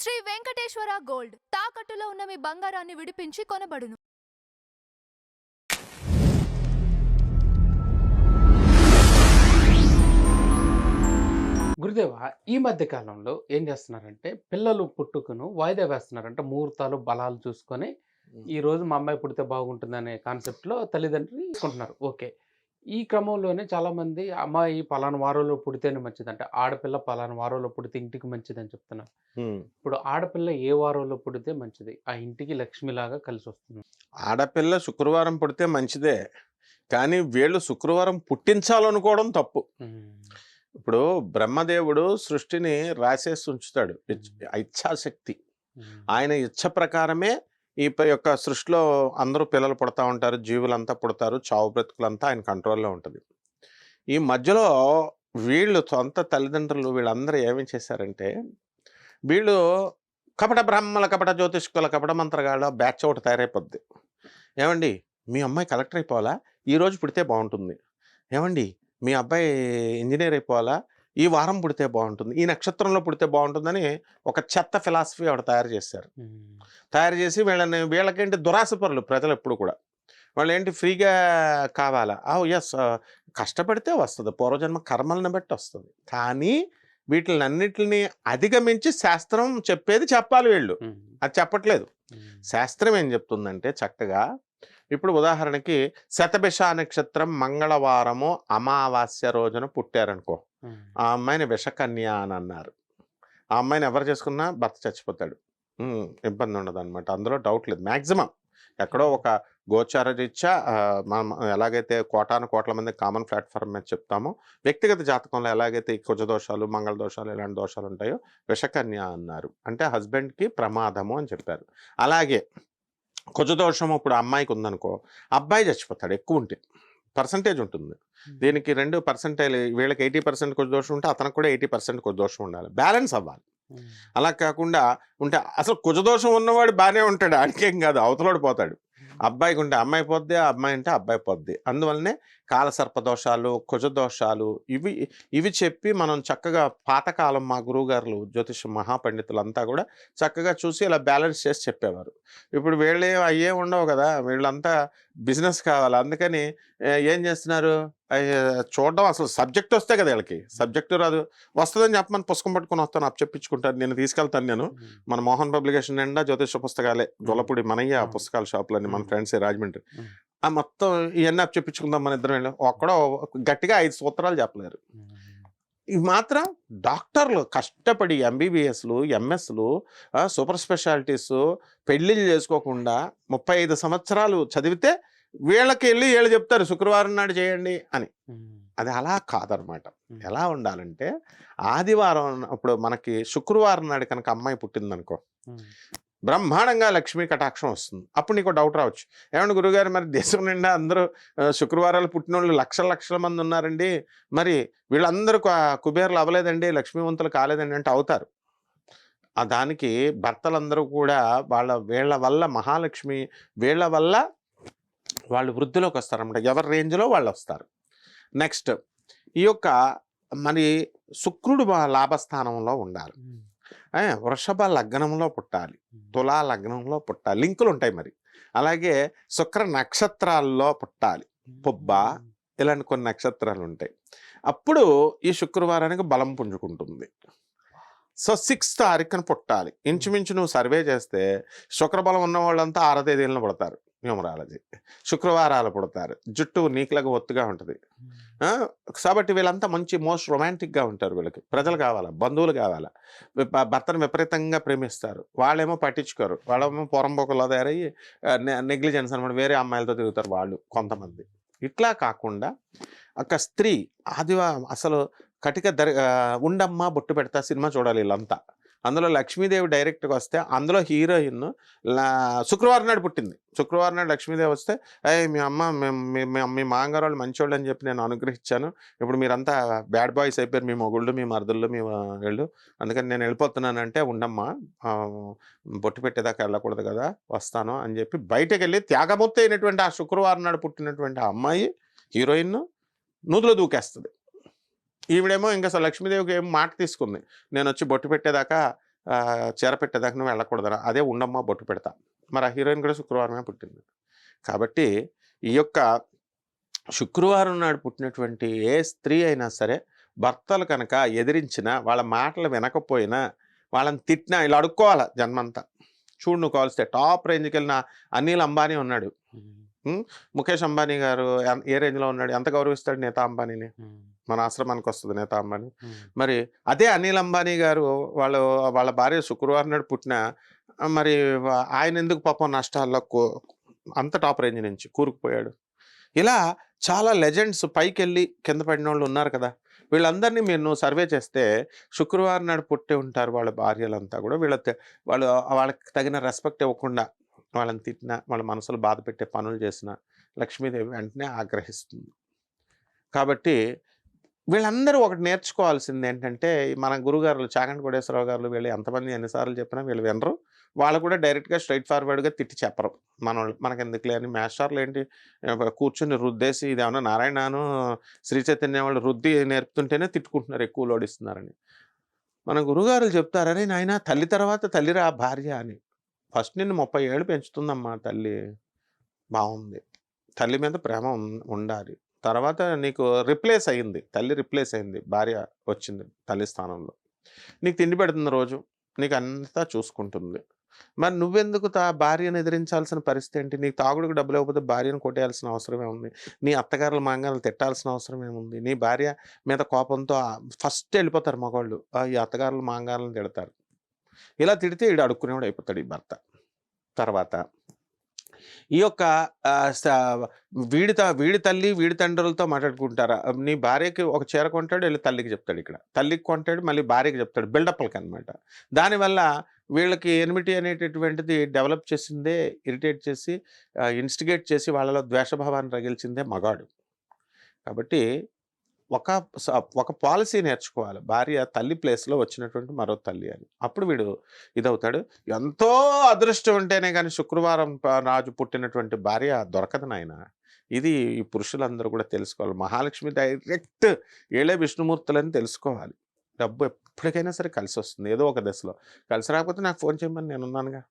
Shri Venkateswara gold తాకట్టులో ఉన్న మీ బంగారాన్ని విడిపించి కొనబడును. గురుదేవ, ఈ మధ్య కాలంలో ఏం చేస్తున్నారంటే పిల్లలు పుట్టుకను వాయిదా వేస్తున్నారంటే ముహూర్తాలు బలాలు చూసుకొని ఈ రోజు మా అమ్మాయి పుడితే బాగుంటుందనే కాన్సెప్ట్లో తల్లిదండ్రులు తీసుకుంటున్నారు. ఓకే. ఈ క్రమంలోనే చాలామంది అమ్మాయి పలానా వారంలో పుడితేనే మంచిదంటే ఆడపిల్ల పలానా వారంలో పుడితే ఇంటికి మంచిదని చెప్తున్నారు. ఇప్పుడు ఆడపిల్ల ఏ వారంలో పుడితే మంచిది, ఆ ఇంటికి లక్ష్మిలాగా కలిసి వస్తుంది? ఆడపిల్ల శుక్రవారం పుడితే మంచిదే, కానీ వీళ్ళు శుక్రవారం పుట్టించాలనుకోవడం తప్పు. ఇప్పుడు బ్రహ్మదేవుడు సృష్టిని రాసేసి ఉంచుతాడు, ఇచ్ఛాశక్తి. ఆయన ఇచ్ఛ ప్రకారమే ఈ యొక్క సృష్టిలో అందరూ పిల్లలు పుడతా ఉంటారు, జీవులంతా పుడతారు, చావు బ్రతుకులంతా ఆయన కంట్రోల్లో ఉంటుంది. ఈ మధ్యలో వీళ్ళు సొంత తల్లిదండ్రులు వీళ్ళందరూ ఏమేం చేశారంటే, వీళ్ళు కపట బ్రాహ్మణ కపట జ్యోతిష్కుల కపట మంత్రగాళ్ళ బ్యాచ్ ఒకటి తయారైపోద్ది. ఏమండి, మీ అమ్మాయి కలెక్టర్ అయిపోవాలా, ఈరోజు పుడితే బాగుంటుంది. ఏమండి, మీ అబ్బాయి ఇంజనీర్ అయిపోవాలా, ఈ వారం పుడితే బాగుంటుంది, ఈ నక్షత్రంలో పుడితే బాగుంటుందని ఒక చెత్త ఫిలాసఫీ ఆవిడ తయారు చేశారు. తయారు చేసి వీళ్ళకేంటి దురాశపరులు ప్రజలు ఎప్పుడు కూడా. వాళ్ళు ఏంటి ఫ్రీగా కావాలా, ఎస్ కష్టపడితే వస్తుంది, పూర్వజన్మ కర్మలను బట్టి వస్తుంది. కానీ వీటిని అన్నిటిని అధిగమించి శాస్త్రం చెప్పేది చెప్పాలి. వీళ్ళు అది చెప్పట్లేదు. శాస్త్రం ఏం చెప్తుందంటే చక్కగా, ఇప్పుడు ఉదాహరణకి శతభిష నక్షత్రం మంగళవారము అమావాస్య రోజున పుట్టారనుకో, ఆ అమ్మాయిని విషకన్య అని అన్నారు. ఆ అమ్మాయిని ఎవరు చేసుకున్నా భర్త చచ్చిపోతాడు, ఇబ్బంది ఉండదు అనమాట. అందులో డౌట్ లేదు. మ్యాక్సిమం ఎక్కడో ఒక గోచార రీత్యా మనం ఎలాగైతే కోటాను కోట్ల మంది కామన్ ప్లాట్ఫామ్ మీద చెప్తామో, వ్యక్తిగత జాతకంలో ఎలాగైతే ఈ కుజ దోషాలు మంగళ దోషాలు ఇలాంటి దోషాలు ఉంటాయో విషకన్య అన్నారు. అంటే హస్బెండ్కి ప్రమాదము అని చెప్పారు. అలాగే కుజదోషం ఇప్పుడు అమ్మాయికి ఉందనుకో, అబ్బాయి చచ్చిపోతాడు. ఎక్కువ ఉంటే పర్సంటేజ్ ఉంటుంది దీనికి, 2%. వీళ్ళకి 80% కుజదోషం ఉంటే అతనికి కూడా 80% కుజదోషం ఉండాలి, బ్యాలెన్స్ అవ్వాలి. అలా కాకుండా ఉంటే అసలు కుజదోషం ఉన్నవాడు బాగానే ఉంటాడు, ఆడికేం కాదు, అవతలోడు పోతాడు. అబ్బాయికి ఉంటే అమ్మాయి పోద్ది, అమ్మాయి అంటే అబ్బాయి పోద్ది. అందువల్లనే కాలసర్పదోషాలు, కుజదోషాలు ఇవి చెప్పి మనం చక్కగా పాతకాలం మా గురువుగారులు జ్యోతిష మహాపండితులంతా కూడా చక్కగా చూసి ఇలా బ్యాలెన్స్ చేసి చెప్పేవారు. ఇప్పుడు వీళ్ళే అయ్యే ఉండవు కదా, వీళ్ళంతా బిజినెస్ కావాలి. అందుకని ఏం చేస్తున్నారు, చూడడం, అసలు సబ్జెక్ట్ వస్తే కదా వీళ్ళకి. సబ్జెక్టు రాదు, వస్తుందని చెప్పమని పుస్తకం పట్టుకుని వస్తాను, అప్పు చెప్పించుకుంటాను, నేను తీసుకెళ్తాను. నేను మన మోహన్ పబ్లికేషన్ నిండా జ్యోతిష పుస్తకాలే, గొల్లపూడి మనయ్య పుస్తకాల షాపులన్నీ, మన ఫ్రెండ్స్ రాజమండ్రి, ఆ మొత్తం ఇవన్నీ అప్పు చెప్పించుకుందాం మన ఇద్దరం. ఒక్కడో గట్టిగా 5 సూత్రాలు చెప్పలేరు. ఇవి మాత్రం డాక్టర్లు కష్టపడి ఎంబీబీఎస్లు, ఎంఎస్లు, సూపర్ స్పెషాలిటీస్ పెళ్ళిళ్ళు చేసుకోకుండా 35 సంవత్సరాలు చదివితే వీళ్ళకి వెళ్ళి వీళ్ళు చెప్తారు శుక్రవారం నాడు చేయండి అని. అది అలా కాదనమాట. ఎలా ఉండాలంటే, ఆదివారం ఇప్పుడు మనకి శుక్రవారం నాడు కనుక అమ్మాయి పుట్టిందనుకో, బ్రహ్మాండంగా లక్ష్మీ కటాక్షం వస్తుంది. అప్పుడు నీకు డౌట్ రావచ్చు, ఏమంటే గురుగారు మరి దేశం నిండా అందరూ శుక్రవారాలు పుట్టిన వాళ్ళు లక్షల మంది ఉన్నారండి, మరి వీళ్ళందరూ కుబేర్లు అవ్వలేదండి, లక్ష్మీవంతులు కాలేదండి అంటే అవుతారు. దానికి భర్తలందరూ కూడా వీళ్ళ వల్ల మహాలక్ష్మి, వీళ్ళ వల్ల వాళ్ళు వృద్ధిలోకి వస్తారన్నమాట. ఎవరి రేంజ్లో వాళ్ళు వస్తారు. నెక్స్ట్, ఈ యొక్క మరి శుక్రుడు లాభస్థానంలో ఉండాలి, వృషభ లగ్నంలో పుట్టాలి, తులా లగ్నంలో పుట్టాలి, లింకులు ఉంటాయి మరి. అలాగే శుక్ర నక్షత్రాల్లో పుట్టాలి, పుబ్బ, ఇలాంటి కొన్ని నక్షత్రాలు ఉంటాయి. అప్పుడు ఈ శుక్రవారానికి బలం పుంజుకుంటుంది. సో 6th తారీఖున పుట్టాలి. ఇంచుమించు నువ్వు సర్వే చేస్తే శుక్రబలం ఉన్న వాళ్ళంతా 6వ తేదీలను పుడతారు, న్యూమరాలజీ. శుక్రవారాలు పుడతారు, జుట్టు నీకులాగా ఒత్తుగా ఉంటుంది. కాబట్టి వీళ్ళంతా మంచి మోస్ట్ రొమాంటిక్గా ఉంటారు. వీళ్ళకి ప్రజలు కావాలా, బంధువులు కావాలా, భర్తను విపరీతంగా ప్రేమిస్తారు. వాళ్ళేమో పట్టించుకోరు, వాళ్ళేమో పొరంబొకలో తయారయ్యి నెగ్లిజెన్స్ అనమాట, వేరే అమ్మాయిలతో తిరుగుతారు వాళ్ళు కొంతమంది. ఇట్లా కాకుండా ఒక స్త్రీ అసలు కటిక ఉండమ్మా బొట్టు పెడతా సినిమా చూడాలి వీళ్ళంతా. అందులో లక్ష్మీదేవి డైరెక్ట్గా వస్తే, అందులో హీరోయిన్ శుక్రవారం నాడు పుట్టింది. శుక్రవారం నాడు లక్ష్మీదేవి వస్తే, మీ అమ్మ మీ మాంగారు వాళ్ళు మంచోళ్ళు అని చెప్పి నేను అనుగ్రహించాను, ఇప్పుడు మీరంతా బ్యాడ్ బాయ్స్ అయిపోయారు, మీ మొగుళ్ళు, మీ మరదళ్ళు, మీ వీళ్ళు, అందుకని నేను వెళ్ళిపోతున్నానంటే, ఉండమ్మా బొట్టు పెట్టేదాకా వెళ్ళకూడదు కదా, వస్తాను అని చెప్పి బయటకు వెళ్ళి త్యాగమూర్తి అయినటువంటి ఆ శుక్రవారం నాడు పుట్టినటువంటి ఆ అమ్మాయి హీరోయిన్ నూతులో దూకేస్తుంది. ఈవిడేమో ఇంకా అసలు లక్ష్మీదేవికి ఏం మాట తీసుకుంది, నేను వచ్చి బొట్టు పెట్టేదాకా చీర పెట్టేదాకా నువ్వు వెళ్ళకూడదరా, అదే ఉండమ్మా బొట్టు పెడతా. మరి ఆ హీరోయిన్ కూడా శుక్రవారమే పుట్టింది. కాబట్టి ఈ యొక్క శుక్రవారం నాడు పుట్టినటువంటి ఏ స్త్రీ అయినా సరే భర్తలు కనుక ఎదిరించినా, వాళ్ళ మాటలు వినకపోయినా, వాళ్ళని తిట్టినా ఇలా అడుక్కోవాలి జన్మంతా. చూడు నువ్వు కావాల్స్తే టాప్ రేంజ్కి వెళ్ళిన అనిల్ అంబానీ ఉన్నాడు, ముఖేష్ అంబానీ గారు ఏ రేంజ్లో ఉన్నాడు, ఎంత గౌరవిస్తాడు నేతా అంబానీని. మన ఆశ్రమానికి వస్తుంది నేతా అంబానీ. మరి అదే అనిల్ అంబానీ గారు వాళ్ళ భార్య శుక్రవారం నాడు పుట్టిన, మరి ఆయన ఎందుకు పాపం నష్టాల్లో అంత టాప్ రేంజ్ నుంచి కూరుకుపోయాడు. ఇలా చాలా లెజెండ్స్ పైకి వెళ్ళి కింద పడిన వాళ్ళు ఉన్నారు కదా. వీళ్ళందరినీ మీరు సర్వే చేస్తే శుక్రవారం నాడు పుట్టి ఉంటారు వాళ్ళ భార్యలంతా కూడా. వాళ్ళకి తగిన రెస్పెక్ట్ ఇవ్వకుండా వాళ్ళని తిట్టినా, వాళ్ళ మనసులు బాధ పెట్టే పనులు చేసినా లక్ష్మీదేవి వెంటనే ఆగ్రహిస్తుంది. కాబట్టి వీళ్ళందరూ ఒకటి నేర్చుకోవాల్సింది ఏంటంటే, మన గురుగారులు చాగంటి కోటేశ్వరరావు గారు వీళ్ళు ఎంతమంది ఎన్నిసార్లు చెప్పినా వీళ్ళు వినరు. వాళ్ళు కూడా డైరెక్ట్గా స్ట్రైట్ ఫార్వర్డ్గా తిట్టి చెప్పరు. మనకెందుకులే అని మాస్టర్లు ఏంటి కూర్చుని రుద్దేసి, ఇదేమన్నా నారాయణను శ్రీ చైతన్య వాళ్ళు రుద్ది నేర్పుతుంటేనే తిట్టుకుంటున్నారు, ఎక్కువ లోడిస్తున్నారని. మన గురుగారులు చెప్తారని, నాయన తల్లి తర్వాత తల్లిరా భార్య అని. ఫస్ట్ నిన్ను 30 ఏళ్ళు పెంచుతుందమ్మా తల్లి, బాగుంది, తల్లి మీద ప్రేమ ఉండాలి. తర్వాత నీకు రిప్లేస్ అయింది, తల్లి రిప్లేస్ అయింది, భార్య వచ్చింది తల్లి స్థానంలో. నీకు తిండి పెడుతుంది రోజు, నీకు అంతా చూసుకుంటుంది. మరి నువ్వెందుకు భార్యను ఎదిరించాల్సిన పరిస్థితి ఏంటి? నీకు తాగుడుకు డబ్బులు ఇవ్వకపోతే భార్యను కొట్టేయాల్సిన అవసరమే ఉంది. నీ అత్తగారుల మాంగాలు తిట్టాల్సిన అవసరం ఏముంది? నీ భార్య మీద కోపంతో ఫస్ట్ వెళ్ళిపోతారు మగవాళ్ళు, ఈ అత్తగారుల మాంగాలను తిడతారు. ఇలా తిడితే ఈడు అడుక్కునేవాడు అయిపోతాడు ఈ భర్త. తర్వాత ఈ యొక్క వీడి తల్లి వీడి తండ్రులతో మాట్లాడుకుంటారా? నీ భార్యకి ఒక చీర కొంటాడు, వెళ్ళి తల్లికి చెప్తాడు, ఇక్కడ తల్లికి కొంటాడు, మళ్ళీ భార్యకి చెప్తాడు, బిల్డప్లకి అనమాట. దానివల్ల వీళ్ళకి ఎనిమిటీ అనేటటువంటిది డెవలప్ చేసిందే, ఇరిటేట్ చేసి ఇన్స్టిగేట్ చేసి వాళ్ళలో ద్వేషభావాన్ని రగిల్చిందే మగాడు. కాబట్టి ఒక పాలసీ నేర్చుకోవాలి, భార్య తల్లి ప్లేస్లో వచ్చినటువంటి మరో తల్లి అని. అప్పుడు వీడు ఇదవుతాడు. ఎంతో అదృష్టం ఉంటేనే కానీ శుక్రవారం రాజు పుట్టినటువంటి భార్య దొరకదు నాయన. ఇది ఈ పురుషులందరూ కూడా తెలుసుకోవాలి. మహాలక్ష్మి డైరెక్ట్ ఏళ్ళే విష్ణుమూర్తులని తెలుసుకోవాలి. డబ్బు ఎప్పటికైనా సరే కలిసి వస్తుంది, ఏదో ఒక దశలో. కలిసి రాకపోతే నాకు ఫోన్ చేయమని నేనున్నానుగా.